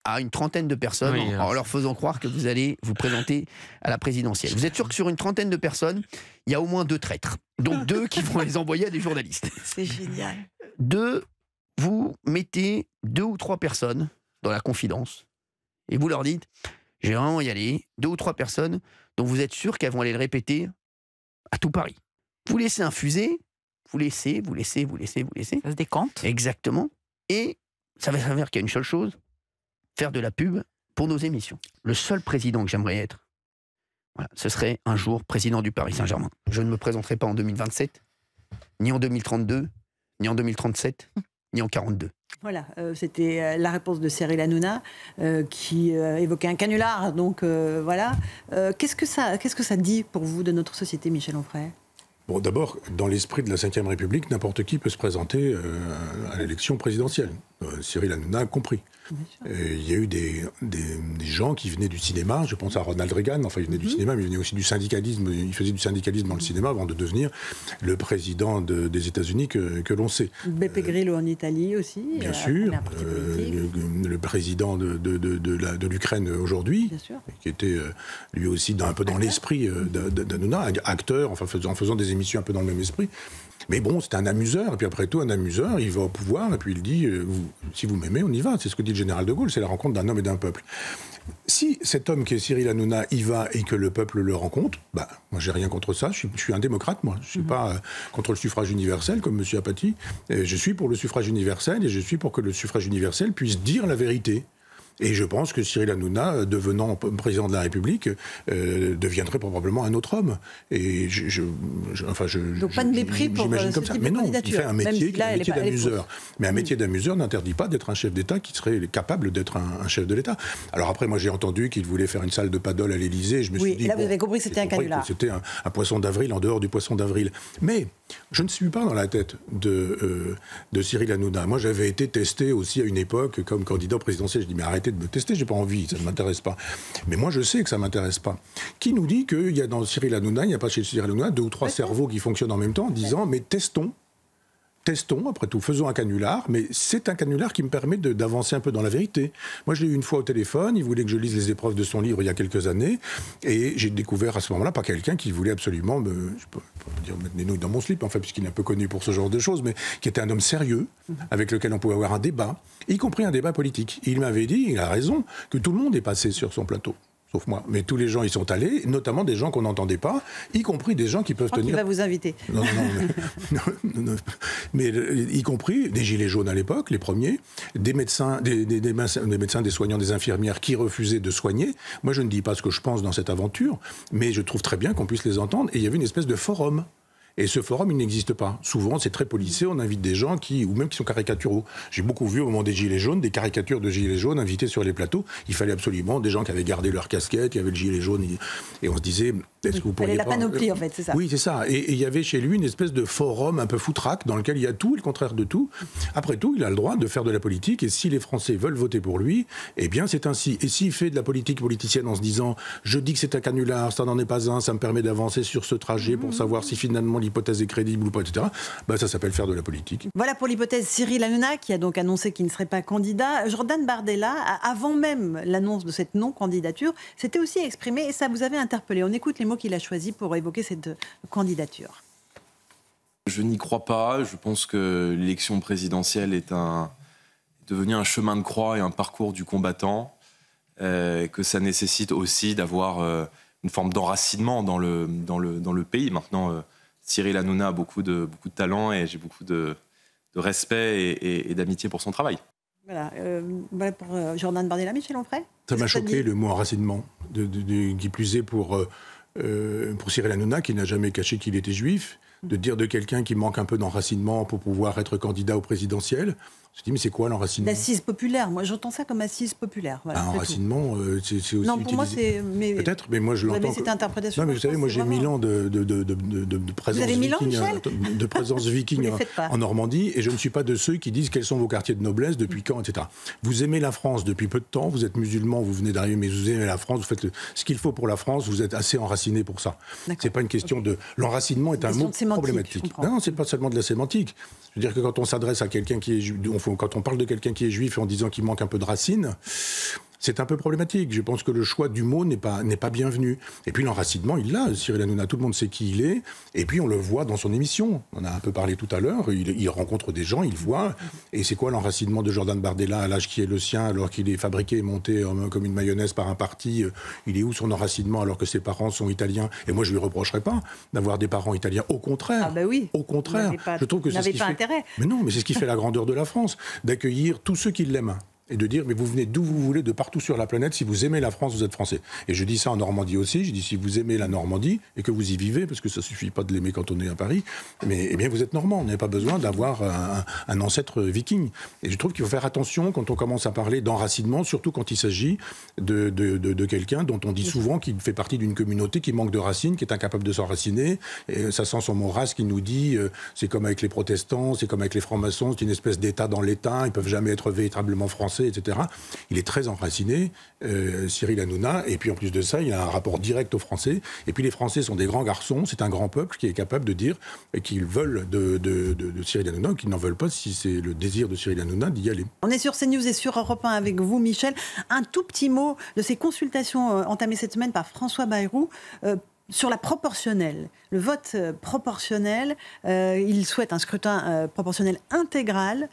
à une trentaine de personnes en leur faisant croire que vous allez vous présenter à la présidentielle. Vous êtes sûr que sur une trentaine de personnes, il y a au moins 2 traîtres. Donc 2 qui vont les envoyer à des journalistes. C'est génial. 2, vous mettez 2 ou 3 personnes dans la confidence et vous leur dites, je vais vraiment y aller, 2 ou 3 personnes dont vous êtes sûr qu'elles vont aller le répéter à tout Paris. Vous laissez infuser, vous laissez. Ça se décante. Exactement. Et ça va s'avérer qu'il y a une seule chose, faire de la pub pour nos émissions. Le seul président que j'aimerais être, voilà, ce serait un jour président du Paris Saint-Germain. Je ne me présenterai pas en 2027, ni en 2032, ni en 2037, ni en 42. Voilà, c'était la réponse de Cyril Hanouna qui évoquait un canular. Donc voilà. Qu'est-ce que ça dit pour vous de notre société, Michel Onfray ? Bon, d'abord, dans l'esprit de la Ve République, n'importe qui peut se présenter à l'élection présidentielle. Cyril Hanouna compris. Il y a eu des gens qui venaient du cinéma, je pense à Ronald Reagan, enfin il venait du cinéma, mais il venait aussi du syndicalisme, il faisait du syndicalisme dans le cinéma avant de devenir le président des États-Unis que l'on sait. Beppe Grillo en Italie aussi. Bien sûr, le président de l'Ukraine aujourd'hui, qui était lui aussi un peu dans l'esprit d'Hanouna, acteur, enfin en faisant des émissions un peu dans le même esprit. Mais bon, c'est un amuseur, et puis après tout, un amuseur, il va au pouvoir, et puis il dit, si vous m'aimez, on y va. C'est ce que dit le général de Gaulle, c'est la rencontre d'un homme et d'un peuple. Si cet homme qui est Cyril Hanouna y va et que le peuple le rencontre, bah, moi j'ai rien contre ça, je suis un démocrate, moi. Je ne suis pas contre le suffrage universel, comme M. Apathy. Je suis pour le suffrage universel, et je suis pour que le suffrage universel puisse dire la vérité. Et je pense que Cyril Hanouna, devenant président de la République, deviendrait probablement un autre homme. Et donc pas de mépris pour ce type de candidature. Il fait un métier d'amuseur. Mais un métier d'amuseur n'interdit pas d'être un chef d'État qui serait capable d'être un chef de l'État. Alors après, moi j'ai entendu qu'il voulait faire une salle de paddle à l'Élysée. Je me suis dit, là vous avez compris que c'était un canular. C'était un poisson d'avril en dehors du poisson d'avril. Mais je ne suis pas dans la tête de Cyril Hanouna. Moi j'avais été testé aussi à une époque comme candidat présidentiel. Je dis mais arrêtez de me tester, j'ai pas envie, ça ne m'intéresse pas. Mais moi, je sais que ça m'intéresse pas. Qui nous dit qu'il y a dans Cyril Hanouna, il n'y a pas chez Cyril Hanouna 2 ou 3 cerveaux qui fonctionnent en même temps en disant, mais testons, après tout, faisons un canular, mais c'est un canular qui me permet d'avancer un peu dans la vérité. Moi, je l'ai eu une fois au téléphone, il voulait que je lise les épreuves de son livre il y a quelques années, et j'ai découvert à ce moment-là, pas quelqu'un qui voulait absolument je peux dire mettre les nouilles dans mon slip, en fait, puisqu'il est un peu connu pour ce genre de choses, mais qui était un homme sérieux, avec lequel on pouvait avoir un débat, y compris un débat politique. Et il m'avait dit, il a raison, que tout le monde est passé sur son plateau. Sauf moi. Mais tous les gens y sont allés, notamment des gens qu'on n'entendait pas, y compris des gens qui peuvent tenir... Il va vous inviter. Non, mais y compris des gilets jaunes à l'époque, les premiers, des médecins, des médecins, des soignants, des infirmières qui refusaient de soigner. Moi, je ne dis pas ce que je pense dans cette aventure, mais je trouve très bien qu'on puisse les entendre. Et il y avait une espèce de forum. Et ce forum, il n'existe pas. Souvent, c'est très policé, on invite des gens ou même qui sont caricaturaux. J'ai beaucoup vu au moment des Gilets jaunes, des caricatures de Gilets jaunes invités sur les plateaux. Il fallait absolument des gens qui avaient gardé leur casquette, qui avaient le gilet jaune, et on se disait, est-ce que vous pourriez pas... la panoplie, en fait, c'est ça. Oui, c'est ça. Et il y avait chez lui une espèce de forum un peu foutraque, dans lequel il y a tout et le contraire de tout. Après tout, il a le droit de faire de la politique, et si les Français veulent voter pour lui, eh bien, c'est ainsi. Et s'il fait de la politique politicienne en se disant, je dis que c'est un canular, ça n'en est pas un, ça me permet d'avancer sur ce trajet pour savoir si finalement l'hypothèse est crédible ou pas, etc., bah, ça s'appelle faire de la politique. Voilà pour l'hypothèse Cyril Hanouna, qui a donc annoncé qu'il ne serait pas candidat. Jordan Bardella, avant même l'annonce de cette non-candidature, s'était aussi exprimé, et ça vous avait interpellé. On écoute les mots qu'il a choisis pour évoquer cette candidature. Je n'y crois pas. Je pense que l'élection présidentielle est devenu un chemin de croix et un parcours du combattant, que ça nécessite aussi d'avoir une forme d'enracinement dans le pays. Maintenant, Cyril Hanouna a beaucoup de talent et j'ai beaucoup de respect et d'amitié pour son travail. Voilà, pour Jordan Bardella. Michel Onfray. Ça m'a choqué le mot enracinement, qui plus est pour Cyril Hanouna, qui n'a jamais caché qu'il était juif. de dire de quelqu'un qui manque un peu d'enracinement pour pouvoir être candidat au présidentiel. Je me dis, mais c'est quoi l'enracinement? L'assise populaire. Moi, j'entends ça comme assise populaire. Voilà, enracinement, c'est aussi... Non, pour moi, c'est... Peut-être, mais moi, je l'entends... Vous avez cette interprétation? Non, mais vous savez, moi, j'ai 1000 ans de présence viking, de présence viking en Normandie, et je ne suis pas de ceux qui disent quels sont vos quartiers de noblesse, depuis quand, etc. Vous aimez la France depuis peu de temps, vous êtes musulman, vous venez d'arriver, mais vous aimez la France, vous faites ce qu'il faut pour la France, vous êtes assez enraciné pour ça. C'est pas une question de... L'enracinement est un mot problématique. Non, c'est pas seulement de la sémantique. Je veux dire que quand on s'adresse à quelqu'un qui est... Quand on parle de quelqu'un qui est juif en disant qu'il manque un peu de racines, c'est un peu problématique. Je pense que le choix du mot n'est pas bienvenu. Et puis l'enracinement, il l'a. Cyril Hanouna, tout le monde sait qui il est. Et puis on le voit dans son émission. On a un peu parlé tout à l'heure. Il rencontre des gens, il voit. Et c'est quoi l'enracinement de Jordan Bardella à l'âge qui est le sien, alors qu'il est fabriqué et monté comme une mayonnaise par un parti? Il est où son enracinement alors que ses parents sont italiens? Et moi, je lui reprocherais pas d'avoir des parents italiens. Au contraire. Ah ben oui. Au contraire. Je trouve que c'est ce qui fait... intérêt. Mais non, mais c'est ce qui fait la grandeur de la France, d'accueillir tous ceux qui l'aiment. Et de dire, mais vous venez d'où vous voulez, de partout sur la planète, si vous aimez la France, vous êtes français. Et je dis ça en Normandie aussi, je dis si vous aimez la Normandie, et que vous y vivez, parce que ça ne suffit pas de l'aimer quand on est à Paris, mais eh bien vous êtes normand, on n'a pas besoin d'avoir un ancêtre viking. Et je trouve qu'il faut faire attention quand on commence à parler d'enracinement, surtout quand il s'agit de quelqu'un dont on dit souvent qu'il fait partie d'une communauté qui manque de racines, qui est incapable de s'enraciner. Et ça sent son mot race qui nous dit, c'est comme avec les protestants, c'est comme avec les francs-maçons, c'est une espèce d'État dans l'État, ils ne peuvent jamais être véritablement français, etc. Il est très enraciné, Cyril Hanouna, et puis en plus de ça, il a un rapport direct aux Français. Et puis les Français sont des grands garçons, c'est un grand peuple qui est capable de dire qu'ils veulent de Cyril Hanouna ou qu'ils n'en veulent pas si c'est le désir de Cyril Hanouna d'y aller. On est sur CNews et sur Europe 1 avec vous, Michel. Un tout petit mot de ces consultations entamées cette semaine par François Bayrou. Sur la proportionnelle, le vote proportionnel, il souhaite un scrutin proportionnel intégral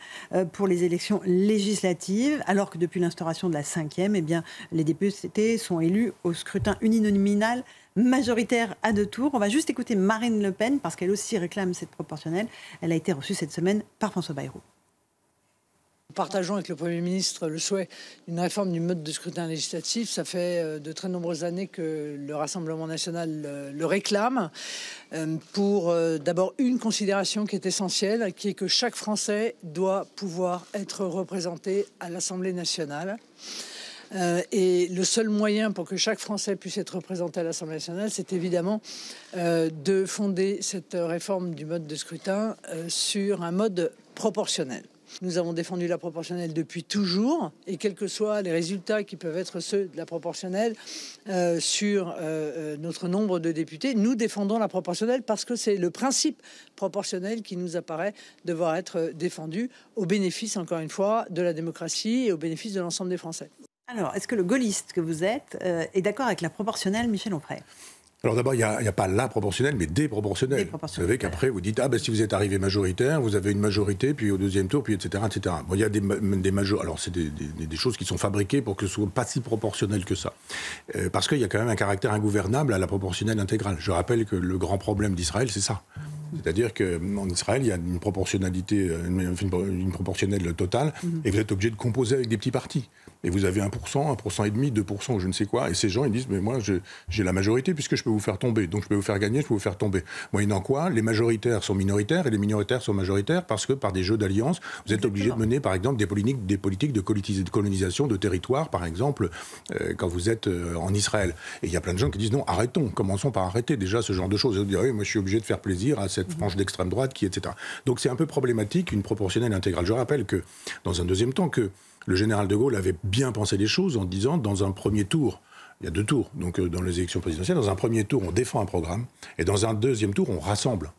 pour les élections législatives, alors que depuis l'instauration de la 5e, eh bien, les députés sont élus au scrutin uninominal majoritaire à 2 tours. On va juste écouter Marine Le Pen, parce qu'elle aussi réclame cette proportionnelle. Elle a été reçue cette semaine par François Bayrou. Nous partageons avec le Premier ministre le souhait d'une réforme du mode de scrutin législatif. Ça fait de très nombreuses années que le Rassemblement national le réclame pour d'abord une considération qui est essentielle, qui est que chaque Français doit pouvoir être représenté à l'Assemblée nationale. Et le seul moyen pour que chaque Français puisse être représenté à l'Assemblée nationale, c'est évidemment de fonder cette réforme du mode de scrutin sur un mode proportionnel. Nous avons défendu la proportionnelle depuis toujours, et quels que soient les résultats qui peuvent être ceux de la proportionnelle sur notre nombre de députés, nous défendons la proportionnelle parce que c'est le principe proportionnel qui nous apparaît devoir être défendu au bénéfice, encore une fois, de la démocratie et au bénéfice de l'ensemble des Français. Alors, est-ce que le gaulliste que vous êtes est d'accord avec la proportionnelle, Michel Onfray ? Alors d'abord, il n'y a pas la proportionnelle, mais des proportionnelles. Vous savez qu'après, vous dites, si vous êtes arrivé majoritaire, vous avez une majorité, puis au deuxième tour, puis etc. etc. Bon, il y a des majorités. Alors c'est des choses qui sont fabriquées pour que ce soit pas si proportionnel que ça. Parce qu'il y a quand même un caractère ingouvernable à la proportionnelle intégrale. Je rappelle que le grand problème d'Israël, c'est ça. C'est-à-dire qu'en Israël, il y a une proportionnalité, une proportionnelle totale, et vous êtes obligé de composer avec des petits partis. Et vous avez 1%, 1,5%, 2%, je ne sais quoi. Et ces gens, ils disent, mais moi, j'ai la majorité puisque je peux vous faire tomber. Donc je peux vous faire gagner, je peux vous faire tomber. Moyennant quoi, les majoritaires sont minoritaires et les minoritaires sont majoritaires parce que par des jeux d'alliance, vous êtes obligé de mener, par exemple, des politiques de colonisation de territoire, par exemple, quand vous êtes en Israël. Et il y a plein de gens qui disent, non, arrêtons, commençons par arrêter déjà ce genre de choses. Et vous dire, oui, moi, je suis obligé de faire plaisir à cette frange d'extrême droite qui, etc. Donc c'est un peu problématique, une proportionnelle intégrale. Je rappelle que, dans un deuxième temps, que le général de Gaulle avait bien pensé les choses en disant, dans un premier tour, il y a 2 tours, donc dans les élections présidentielles, dans un premier tour, on défend un programme, et dans un deuxième tour, on rassemble.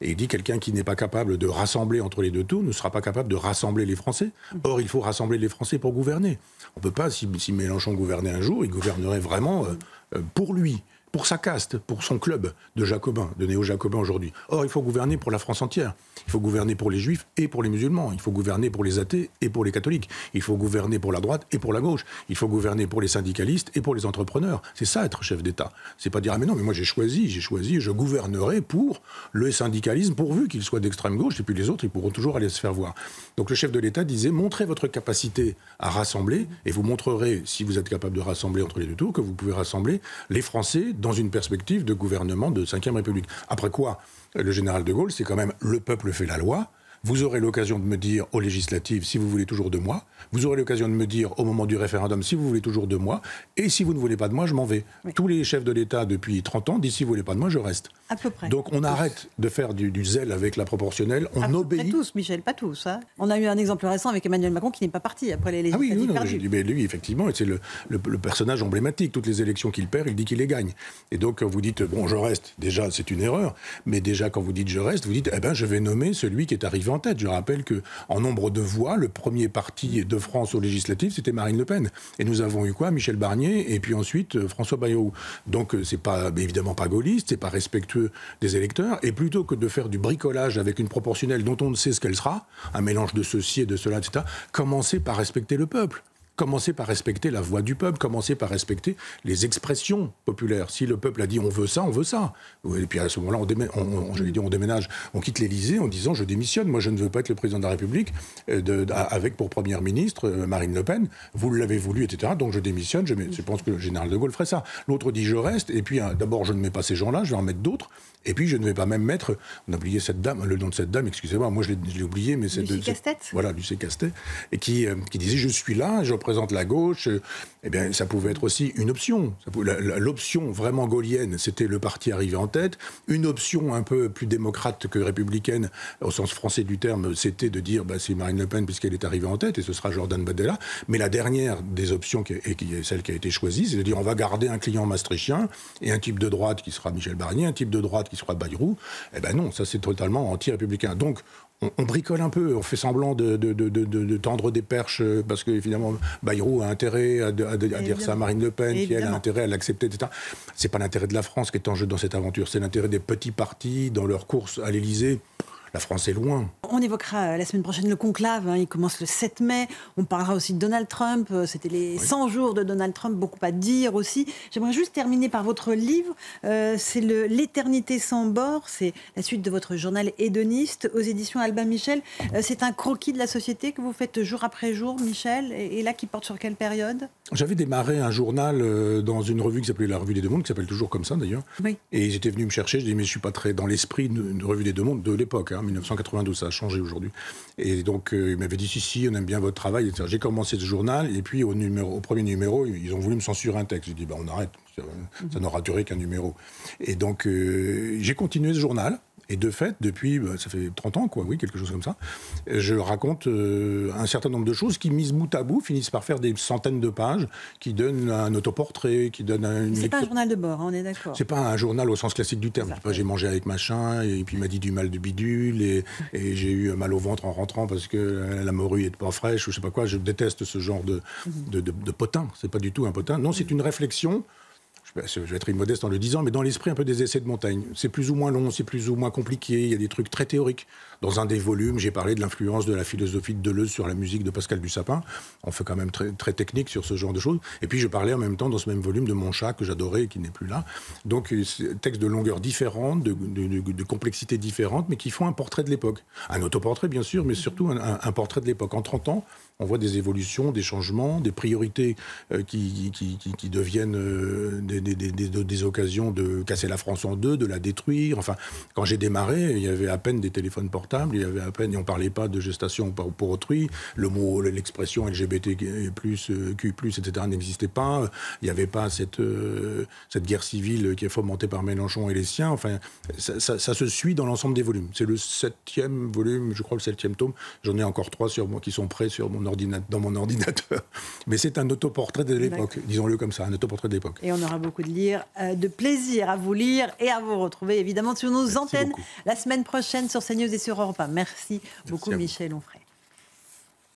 Et il dit, quelqu'un qui n'est pas capable de rassembler entre les 2 tours ne sera pas capable de rassembler les Français. Or, il faut rassembler les Français pour gouverner. On ne peut pas, si Mélenchon gouvernait un jour, il gouvernerait vraiment pour lui, pour sa caste, pour son club de jacobins, de néo-jacobins aujourd'hui. Or, il faut gouverner pour la France entière. Il faut gouverner pour les juifs et pour les musulmans. Il faut gouverner pour les athées et pour les catholiques. Il faut gouverner pour la droite et pour la gauche. Il faut gouverner pour les syndicalistes et pour les entrepreneurs. C'est ça, être chef d'État. C'est pas dire, ah mais non, mais moi j'ai choisi, je gouvernerai pour le syndicalisme, pourvu qu'il soit d'extrême gauche, et puis les autres, ils pourront toujours aller se faire voir. Donc le chef de l'État disait, montrez votre capacité à rassembler, et vous montrerez, si vous êtes capable de rassembler entre les 2 tours, que vous pouvez rassembler les Français dans une perspective de gouvernement de 5e République. Après quoi, le général de Gaulle, c'est quand même le peuple fait la loi. Vous aurez l'occasion de me dire aux législatives si vous voulez toujours de moi. Vous aurez l'occasion de me dire au moment du référendum si vous voulez toujours de moi. Et si vous ne voulez pas de moi, je m'en vais. Oui. Tous les chefs de l'État depuis 30 ans disent si vous ne voulez pas de moi, je reste. À peu près. Donc on arrête de faire du zèle avec la proportionnelle. On obéit. Pas tous, Michel, pas tous. Hein. On a eu un exemple récent avec Emmanuel Macron qui n'est pas parti après les législatives perdues. Mais lui, effectivement, c'est le personnage emblématique. Toutes les élections qu'il perd, il dit qu'il les gagne. Et donc vous dites, bon, je reste. Déjà, c'est une erreur. Mais déjà, quand vous dites je reste, vous dites, eh ben, je vais nommer celui qui est arrivé en tête. Je rappelle que en nombre de voix, le premier parti de France aux législatives, c'était Marine Le Pen. Et nous avons eu quoi? Michel Barnier et puis ensuite François Bayrou. Donc c'est pas, évidemment pas gaulliste, c'est pas respectueux des électeurs. Et plutôt que de faire du bricolage avec une proportionnelle dont on ne sait ce qu'elle sera, un mélange de ceci et de cela, etc., commencez par respecter le peuple. Commencez par respecter la voix du peuple, commencez par respecter les expressions populaires. Si le peuple a dit on veut ça, on veut ça. Et puis à ce moment-là, on déménage, on quitte l'Élysée en disant je démissionne, moi je ne veux pas être le président de la République avec pour première ministre Marine Le Pen, vous l'avez voulu, etc. Donc je démissionne, je pense que le général de Gaulle ferait ça. L'autre dit je reste, et puis d'abord je ne mets pas ces gens-là, je vais en mettre d'autres, et puis je ne vais pas même mettre, on a oublié cette dame, le nom de cette dame, excusez-moi, moi je l'ai oublié, mais c'est Lucie Castet. Voilà, Lucie Castet, et qui disait je suis là, je représente la gauche, eh bien, ça pouvait être aussi une option. L'option vraiment gaullienne, c'était le parti arrivé en tête. Une option un peu plus démocrate que républicaine, au sens français du terme, c'était de dire c'est Marine Le Pen puisqu'elle est arrivée en tête, et ce sera Jordan Bardella. Mais la dernière des options, qui est celle qui a été choisie, c'est de dire on va garder un client maastrichtien et un type de droite qui sera Michel Barnier, un type de droite qui sera Bayrou. Eh ben non, ça c'est totalement anti-républicain. Donc, on bricole un peu, on fait semblant de tendre des perches parce que finalement Bayrou a intérêt à dire ça à Marine Le Pen, qui elle a intérêt à l'accepter, etc. C'est pas l'intérêt de la France qui est en jeu dans cette aventure, c'est l'intérêt des petits partis dans leur course à l'Élysée. La France est loin. On évoquera la semaine prochaine le conclave, il commence le 7 mai. On parlera aussi de Donald Trump. C'était les 100 jours de Donald Trump, beaucoup à dire aussi. J'aimerais juste terminer par votre livre. C'est L'éternité sans bord. C'est la suite de votre journal hédoniste aux éditions Albin Michel. C'est un croquis de la société que vous faites jour après jour, Michel. Et là, qui porte sur quelle période? J'avais démarré un journal dans une revue qui s'appelait La Revue des Deux Mondes, qui s'appelle toujours comme ça d'ailleurs. Oui. Et ils étaient venus me chercher. Je dis mais je suis pas très dans l'esprit de Revue des Deux Mondes de l'époque. 1992, ça a changé aujourd'hui. Et donc, il m'avait dit, si, on aime bien votre travail. J'ai commencé ce journal, et puis au premier numéro, ils ont voulu me censurer un texte. J'ai dit, on arrête, ça n'aura duré qu'un numéro. Et donc, j'ai continué ce journal. Et de fait, depuis, ça fait 30 ans, quelque chose comme ça, je raconte un certain nombre de choses qui, mises bout à bout, finissent par faire des centaines de pages, qui donnent un autoportrait, qui donnent une... C'est pas un journal de bord, on est d'accord. C'est pas un journal au sens classique du terme. J'ai mangé avec machin, et puis il m'a dit du mal de bidule, et j'ai eu mal au ventre en rentrant parce que la morue est pas fraîche, ou je sais pas quoi. Je déteste ce genre de potin. C'est pas du tout un potin. Non, c'est une réflexion. Je vais être immodeste en le disant, mais dans l'esprit un peu des essais de montagne. C'est plus ou moins long, c'est plus ou moins compliqué, il y a des trucs très théoriques. Dans un des volumes, j'ai parlé de l'influence de la philosophie de Deleuze sur la musique de Pascal Dussapin. On fait quand même très, très technique sur ce genre de choses. Et puis je parlais en même temps dans ce même volume de mon chat que j'adorais et qui n'est plus là. Donc textes de longueur différente, de complexité différente, mais qui font un portrait de l'époque. Un autoportrait bien sûr, mais surtout un portrait de l'époque. En 30 ans, on voit des évolutions, des changements, des priorités qui deviennent des occasions de casser la France en deux, de la détruire. Enfin, quand j'ai démarré, il y avait à peine des téléphones portables, il y avait à peine, et on ne parlait pas de gestation pour autrui. Le mot, l'expression LGBT+, Q+, etc. n'existait pas. Il n'y avait pas cette guerre civile qui est fomentée par Mélenchon et les siens. Enfin, ça se suit dans l'ensemble des volumes. C'est le 7e volume, je crois le 7e tome. J'en ai encore 3 sur moi qui sont prêts dans mon ordinateur. Mais c'est un autoportrait de l'époque, disons-le comme ça, un autoportrait de l'époque. Et on aura beaucoup de plaisir à vous lire et à vous retrouver évidemment sur nos antennes la semaine prochaine sur CNews et sur Europe 1. Merci beaucoup Michel Onfray.